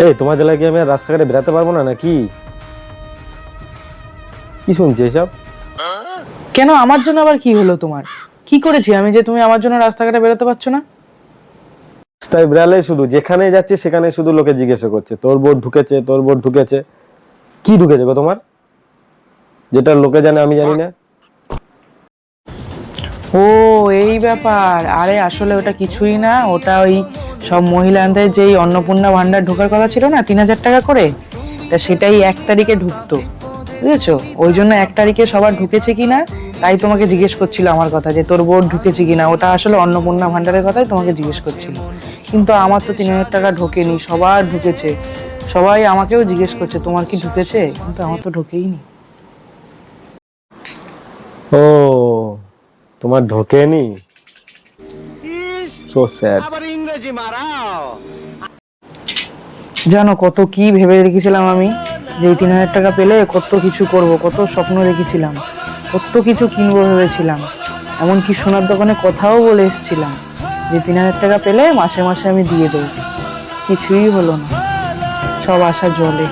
এই তোমার জেলায় কি আমি আর রাস্তাঘাটে বেরাতে পারবো না নাকি? কি শুনছি এসব? কেন, আমার জন্য আবার কি হলো? তোমার কি করেছি আমি যে তুমি আমার জন্য রাস্তাঘাটে বেরোতে পারছো না? রাস্তায় বেরালে শুধু যেখানে যাচ্ছে সেখানে শুধু লোকে জিজ্ঞাসা করছে তোর বোর্ড ঢুকেছে, তোর বোর্ড ঢুকেছে। কি ঢুকেছে গো তোমার, যেটা লোকে জানে আমি জানি না? ও, এই ব্যাপার। আরে আসলে ওটা কিছুই না, ওটা ওই সব মহিলাদের যেই অন্নপূর্ণা ভান্ডার ঢোকার কথা ছিল না, 3,000 টাকা করে, তা সেটাই 1 তারিখে ঢুকতো, বুঝেছো? ওই জন্য 1 তারিখে সবার ঢুকেছে কিনা তাই তোমাকে জিজ্ঞেস করছিল আমার কথা, যে তোর বোর্ড ঢুকেছে কিনা। ওটা আসলে অন্নপূর্ণা ভান্ডারের কথাই তোমাকে জিজ্ঞেস করছিল। কিন্তু আমার তো 3,000 টাকা ঢোকেনি, সবার ঢুকেছে। সবাই আমাকেও জিজ্ঞেস করছে তোমার কি ঢুকেছে, কিন্তু আমার তো ঢোকেইনি। ও, তোমার ঢোকেনি? So sad. জানো কত কি ভেবে রেখেছিলাম আমি, যে এই 3,000 টাকা পেলে কত কিছু করব, কত স্বপ্ন দেখেছিলাম, কত কিছু কিনবো ভেবেছিলাম। এমনকি সোনার দোকানে কথাও বলে এসেছিলাম যে 3,000 টাকা পেলে মাসে মাসে আমি দিয়ে দেবো। কিছুই হলো না, সব আশা জলে।